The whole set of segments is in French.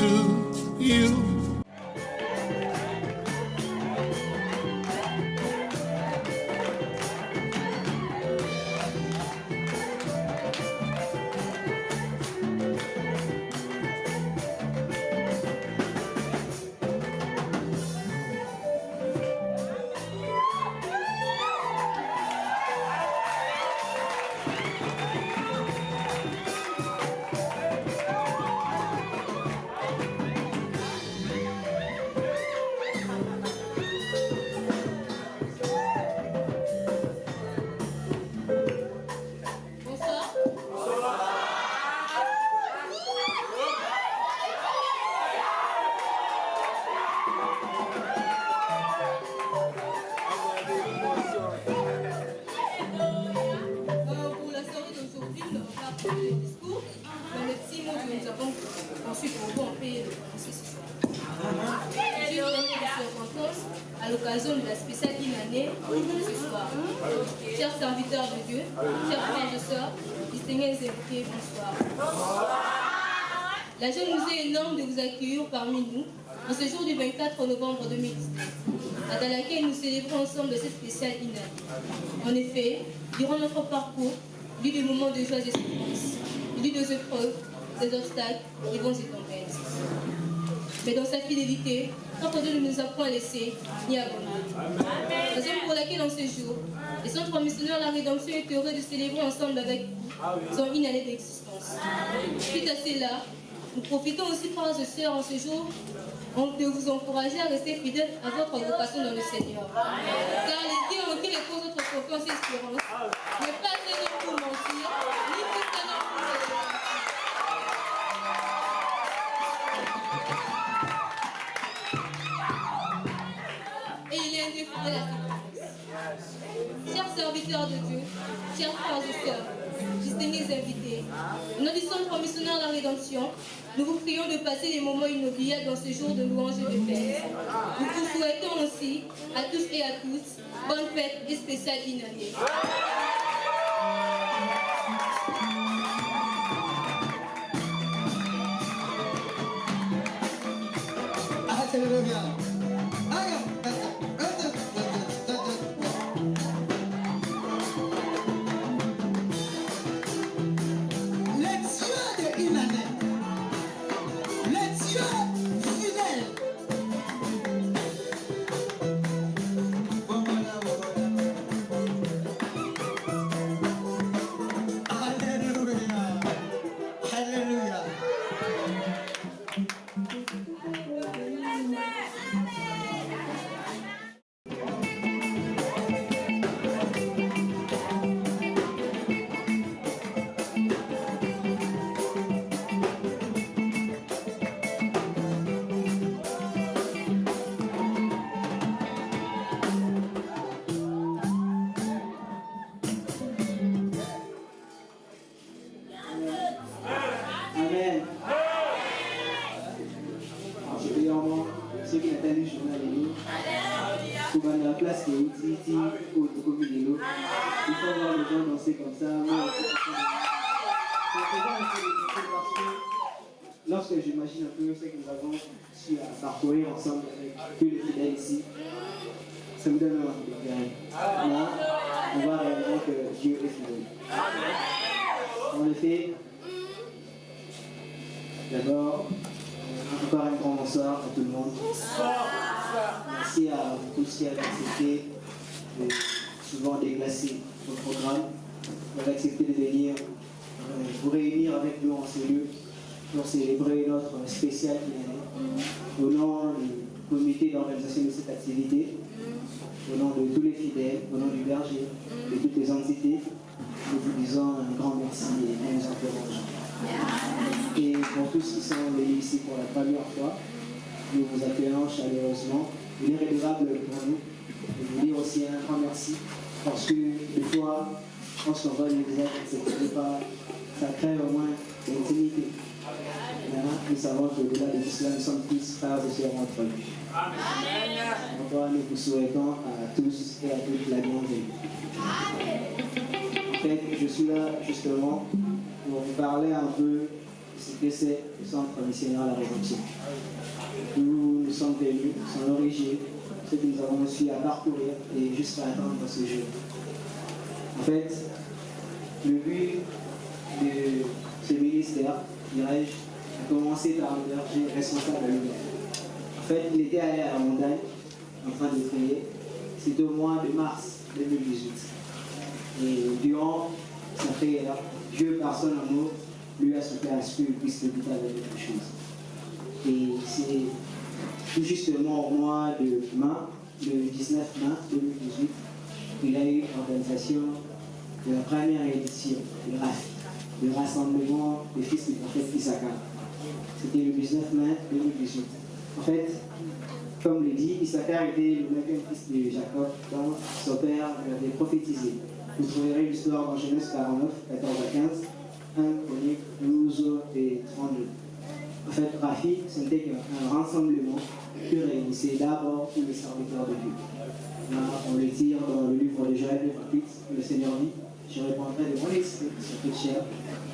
to you. À l'occasion de la spéciale année ce soir. Chers serviteurs de Dieu, chers frères et sœurs, distingués invités, bonsoir. La joie nous est énorme de vous accueillir parmi nous en ce jour du 24 novembre 2019, dans laquelle nous célébrons ensemble cette spéciale année. En effet, durant notre parcours, il y a eu des moments de joie et de souffrance, il y a eu des épreuves, des obstacles, des vents et tempêtes. Mais dans sa fidélité, notre Dieu ne nous a point laissés ni abandonnés. Raison pour laquelle en ce jour, les centres missionnaires de la Rédemption est heureux de célébrer ensemble avec vous son une année d'existence. Suite à cela, nous profitons aussi, frères et sœurs, en ce jour, de vous encourager à rester fidèles à votre vocation dans le Seigneur. Car les dieux en qui repose notre confiance et espérance n'est pas un homme pour mentir, ni pour un homme pour célébrer. Et il est indéfini à cette. Chers serviteurs de Dieu, chers frères et sœurs, distingués invités, au nom du Centre missionnaire de la Rédemption, nous vous prions de passer des moments inoubliables dans ce jour de louange et de fête. Nous vous souhaitons aussi, à tous et à toutes, bonne fête et spéciale année. Lorsque j'imagine un peu ce que nous avons su à parcourir ensemble avec tous les fidèles ici, ça me donne envie de dire. Là, on voit réellement que Dieu est fidèle. En effet, d'abord, encore un grand bonsoir à tout le monde. Merci à vous tous qui avez accepté de souvent déplacer votre programme, d'avoir accepté de venir vous réunir avec nous en ce lieu pour célébrer notre spécial année. Au nom du comité d'organisation de cette activité, au nom de tous les fidèles, au nom du berger, de toutes les entités, nous vous disons un grand merci et nous nous encourageons. Et pour tous qui sont venus ici pour la première fois, nous vous accueillons chaleureusement. Il est redevable pour nous de vous dire aussi un grand merci parce que des fois, lorsqu'on va l'église, ça crée au moins l'intimité. Maintenant, nous savons qu'au-delà de tout cela, nous sommes tous frères et sœurs entre nous. Encore, nous vous souhaitons à tous et à toutes la bienvenue. En fait, je suis là justement pour vous parler un peu ce que c'est le centre missionnaire La Rédemption. Nous sommes venus, sans l'origine, ce que nous avons aussi à parcourir et jusqu'à atteindre ce jour. En fait, le but de ce ministère, dirais-je, a commencé par un berger responsable à lui-même. En fait, il était allé à la montagne en train de prier. C'était au mois de mars 2018. Et durant sa prière, Dieu, par son amour, lui a souhaité à ce qu'il puisse débuter avec quelque chose. Et c'est tout justement au mois de le 19 mars 2018, il a eu l'organisation de la première édition de RAFI, le Rassemblement des Fils du Prophète Issachar. C'était le 19 mai 2018. En fait, comme le dit, Issachar était le 9e fils de Jacob, dont son père l'avait prophétisé. Vous trouverez l'histoire dans Genèse 49, 14 à 15, 1 Chronique 12 et 32. En fait, RAFI, ce n'était qu'un rassemblement qui réunissait d'abord tous les serviteurs de Dieu. Là, on le tire dans le livre de Joël, chapitre 8, le Seigneur dit, je répondrai de mon esprit sur toute chair,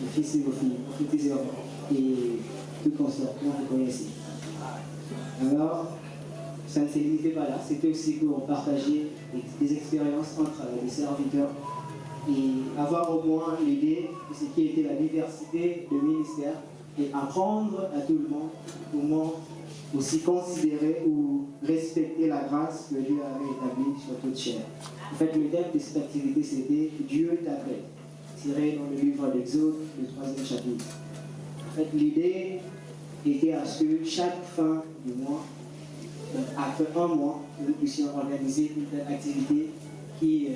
les fils et vos filles, prophétiseurs et tout consort, dont vous connaissez. Alors, ça ne s'est limité pas là, c'était aussi pour partager des expériences entre les serviteurs et avoir au moins l'idée de ce qui était la diversité de ministères et apprendre à tout le monde comment aussi considérer ou respecter la grâce que Dieu avait établie sur toute chair. En fait, le thème de cette activité, c'était « Dieu t'appelle », tiré dans le livre d'Exode, le 3e chapitre. En fait, l'idée était à ce que chaque fin du mois, après un mois, nous puissions organiser une telle activité qui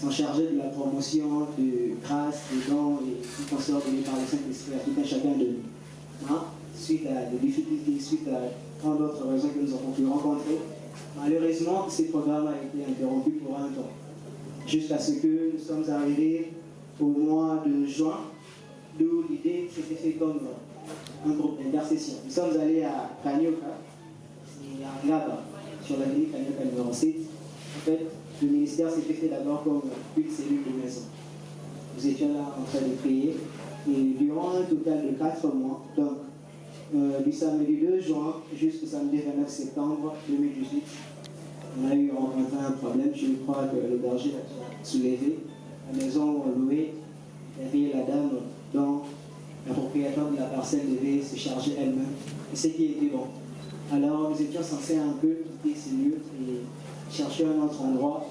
sont chargés de la promotion de grâce, de dons et tout en sorte donné par le Saint-Esprit à tout un chacun de nous. Hein? Suite à des difficultés, suite à tant d'autres raisons que nous avons pu rencontrer, malheureusement, ce programme a été interrompu pour un temps. Jusqu'à ce que nous sommes arrivés au mois de juin, d'où l'idée s'était fait comme un groupe d'intercession. Nous sommes allés à Kanyoka, et à Ngaba, sur l'avenue Kanyoka numéro 7. En fait, le ministère s'était fait d'abord comme une cellule de maison. Nous étions là en train de prier et durant un total de 4 mois, donc du samedi 2 juin jusqu'au samedi 29 septembre 2018, on a eu rencontré un problème. Je crois que le berger a soulevé. La maison louée, il y avait la dame dont la propriétaire de la parcelle devait se charger elle-même, et ce qui était bon. Alors nous étions censés un peu quitter ces lieux et chercher un autre endroit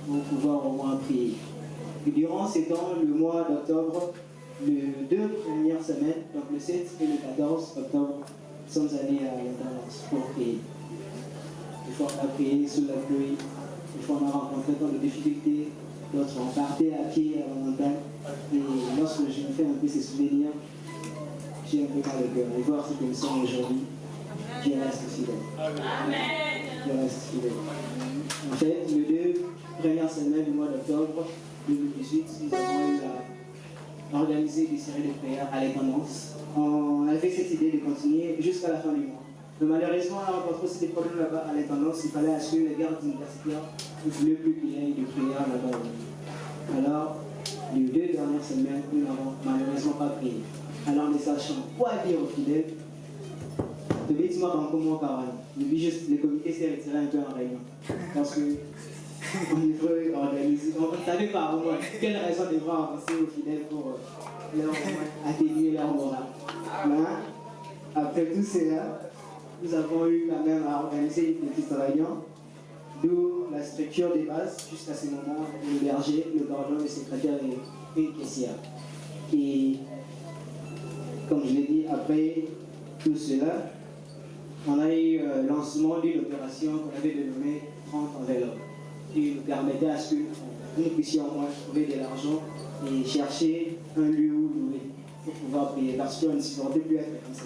pour pouvoir au moins prier. Et durant ces temps, le mois d'octobre, les 2 premières semaines, donc le 7 et le 14 octobre, nous sommes allés à l'intendance pour prier. Des fois on a prié sous la pluie, des fois on a rencontré tant de difficultés, d'autres on partait à pied à la montagne. Et lorsque je me fais un peu ces souvenirs, j'ai un peu mal au cœur. Et voir ce que nous sommes aujourd'hui, Dieu reste fidèle. Amen. Dieu reste fidèle. En fait, les 2 premières semaines du mois d'octobre 2018, nous avons eu à organiser des séries de prières à l'intendance. On avait cette idée de continuer jusqu'à la fin du mois. Mais malheureusement, on a rencontré aussi des problèmes là-bas à l'intendance. Il fallait assurer les gardes universitaires. Il ne voulait plus qu'il y ait de prières là-bas. Alors, les 2 dernières semaines, nous n'avons malheureusement pas prié. Alors, ne sachant quoi dire aux fidèles, dis-moi dans comment caravane. Le comité s'est retiré un peu en réunion. Parce que on devrait organiser. On ne savait pas au moins quelle raison devra avancer aux fidèles pour leur atténuer leur morale. Mais après tout cela, nous avons eu quand même à organiser une petite réunion, d'où la structure des bases, jusqu'à ce moment, le berger, le gardien, le secrétaire et une caissière. Et comme je l'ai dit, après tout cela, on a eu le lancement d'une opération qu'on avait dénommée 30 enveloppes, qui nous permettait à ce que nous puissions au moins trouver de l'argent et chercher un lieu où louer pour pouvoir payer, parce qu'on ne supportait plus être comme ça.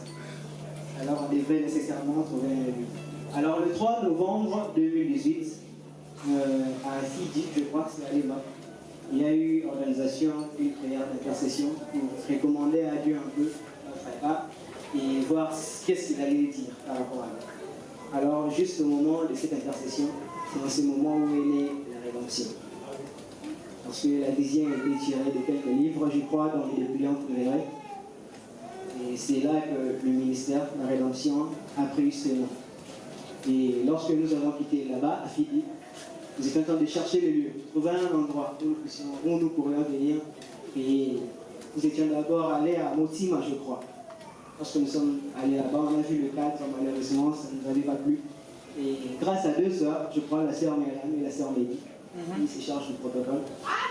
Alors on devrait nécessairement trouver un lieu. Alors le 3 novembre 2018, à Fidi, je crois que c'est à Lima, il y a eu organisation d'une prière d'intercession pour recommander à Dieu un peu notre état et voir qu'est-ce qu'il allait dire par rapport à nous. Alors juste au moment de cette intercession, c'est dans ce moment où est née la rédemption. Parce que la dixième a été tirée de quelques livres, je crois, dans les dépliants que vous verrez. c'est là que le ministère de la Rédemption a pris ce nom. Et lorsque nous avons quitté là-bas, à Philippe, nous étions en train de chercher le lieu, trouver un endroit où nous pourrions venir. Et nous étions d'abord allés à Motima, je crois. Lorsque nous sommes allés là-bas, on a vu le cadre, malheureusement, ça ne nous avait pas plu. Et grâce à 2 sœurs, je crois la sœur Myriam et la sœur Mehdi, qui se chargent du protocole,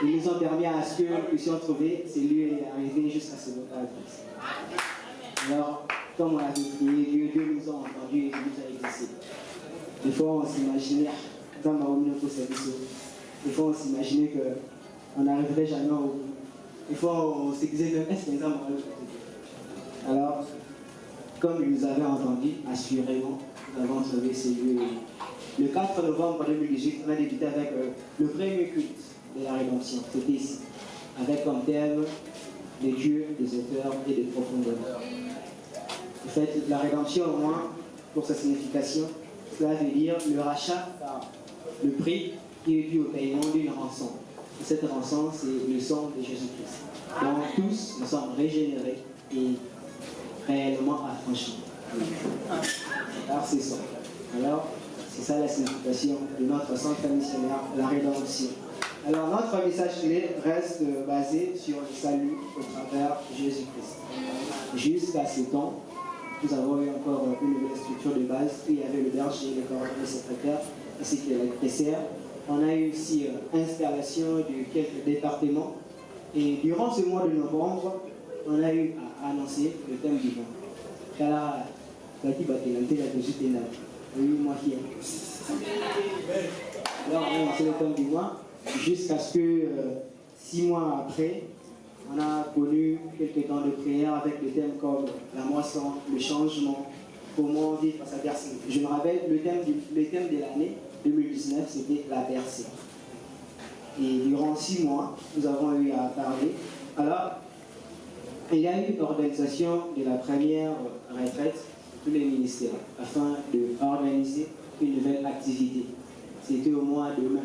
ils nous ont permis à ce que nous puissions trouver ces lieux et arriver jusqu'à ce local. Alors, comme on avait prié, Dieu nous a entendus et nous a exaucés. Des fois, on s'imaginait, des fois, on s'imaginait qu'on n'arriverait jamais au bout. Des fois, on se disait même, est-ce que ça m'aurait. Alors, comme ils nous avaient entendus, assurément, nous avons trouvé ces lieux. Le 4 novembre 2018, on a débuté avec le premier culte de la Rédemption. C'était ici, avec comme thème des dieux, des auteurs et des profondeurs. En fait, la Rédemption, au moins, pour sa signification, cela veut dire le rachat par le prix qui est dû au paiement d'une rançon. Et cette rançon, c'est le sang de Jésus-Christ. Donc tous, nous sommes régénérés et réellement affranchis. Alors c'est ça. Alors, c'est ça la signification de notre centre missionnaire, la Rédemption. Alors notre message clé reste basé sur le salut au travers de Jésus-Christ. Jusqu'à ce temps, nous avons eu encore une nouvelle structure de base. Il y avait le berger, le coordonnateur, le secrétaire, ainsi que la caissière. On a eu aussi installation de quelques départements. Et durant ce mois de novembre, on a eu à annoncer le thème du mois. Alors, on a lancé le thème du mois jusqu'à ce que 6 mois après, on a connu quelques temps de prière avec des thèmes comme la moisson, le changement, comment vivre sa bercée. Je me rappelle, le thème de l'année 2019, c'était la bercée. Et durant 6 mois, nous avons eu à parler. Alors, il y a eu une organisation de la première retraite de tous les ministères afin d'organiser une nouvelle activité. C'était au mois de mai.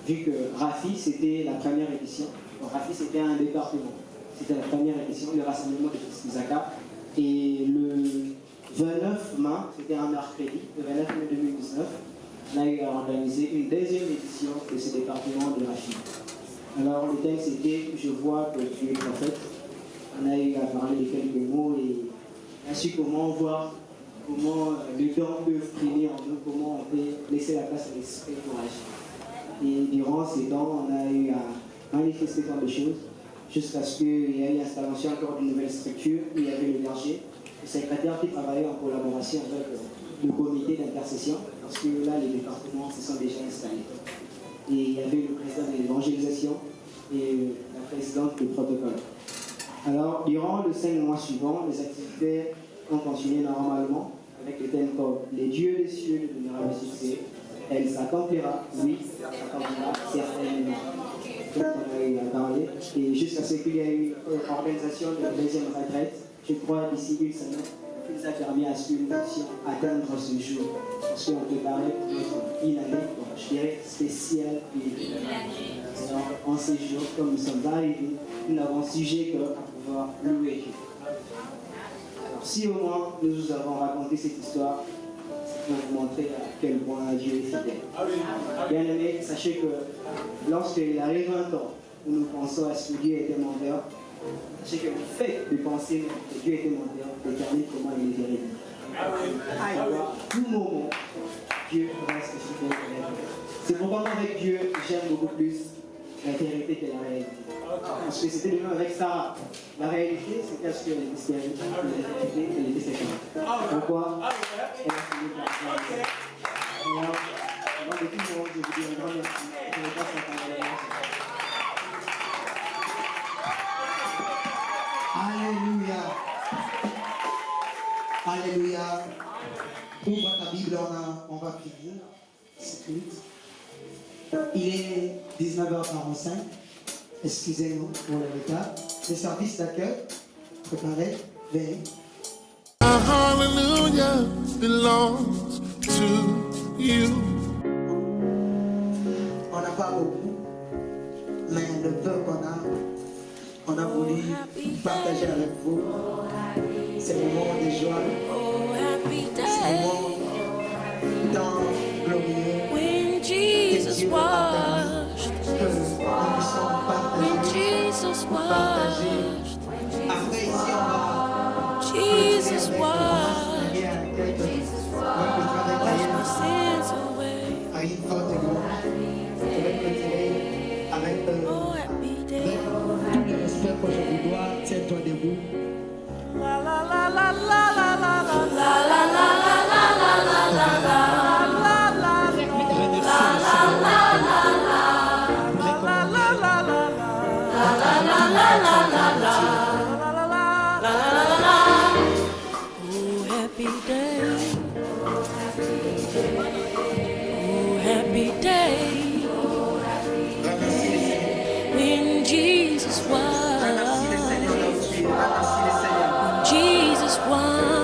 Vu que Rafi, c'était la première édition. Donc, Rafi, c'était un département. C'était la première édition, le rassemblement de Isaka. Et le 29 mai, c'était un mercredi, le 29 mai 2019, on a eu à organiser une deuxième édition de ce département de Rafi. Alors, le thème, c'était « Je vois que tu es prophète ». On a eu à parler de quelques mots et ainsi comment voir comment les dons peuvent prier en nous, comment on peut laisser la place à l'esprit pour agir. Et durant ces temps, on a eu à manifester tant de choses jusqu'à ce qu'il y ait l'installation encore d'une nouvelle structure. Il y avait le berger, le secrétaire qui travaillait en collaboration avec le comité d'intercession, parce que là, les départements se sont déjà installés. Et il y avait le président de l'évangélisation et la présidente du protocole. Alors, durant les 5 mois suivants, les activités ont continué normalement avec des thèmes comme les dieux des cieux nous donnera le succès, elle s'accomplira, oui, ça s'accomplira certainement. Donc, on a eu à parler. Et jusqu'à ce qu'il y ait eu une organisation de la deuxième retraite, je crois d'ici une semaine, qui nous a permis à ce que nous puissions atteindre ce jour. Parce qu'on préparait notre une année, je dirais, spéciale. Alors, en ces jours, comme nous sommes arrivés, nous n'avons sujet qu'à pouvoir louer Dieu. Alors, si au moins nous avons raconté cette histoire, c'est pour vous montrer à quel point Dieu est fidèle. Bien aimé, sachez que lorsqu'il arrive un temps où nous pensons à ce que Dieu était menteur, sachez que le fait de penser que Dieu était menteur détermine comment il est véridique. À tout moment, Dieu reste fidèle. C'est pourquoi avec Dieu, j'aime beaucoup plus la vérité que la réalité. Parce que c'était le même avec Sarah. La réalité, c'est qu'est-ce qu'elle était stérile. La vérité, elle était séparée. Pourquoi elle a fini par faire. Alors, avant de tout le monde, je vous dis un grand merci. Je ne vais pas s'entendre. Alléluia. Alléluia. Ouvre ta Bible, on va finir. C'est vite. Il est 19h45. Excusez-nous pour le retard. Les services d'accueil, préparez, venez. Hallelujah belongs to you. On n'a pas beaucoup, mais le peu qu'on a, on a voulu partager avec vous ces moments de joie, ces moments tant glorieux When que Jesus Dieu nous a washed, permis que nous puissions when partager, Jesus partager. washed, Après ici, on va Jesus continuer avec washed prier à la tête, avec le travail my païen, sins away. à une forte louange. Je vais clôturer avec Oh, happy day. tout le respect que je vous dois. Tiens-toi debout. La la la la la la la la la la la la la la la. Oh, happy day. Oh, happy day. Remercie le Seigneur. When Jesus Remercie le was, Seigneur là où tu es. Remercie le Seigneur. Jesus was.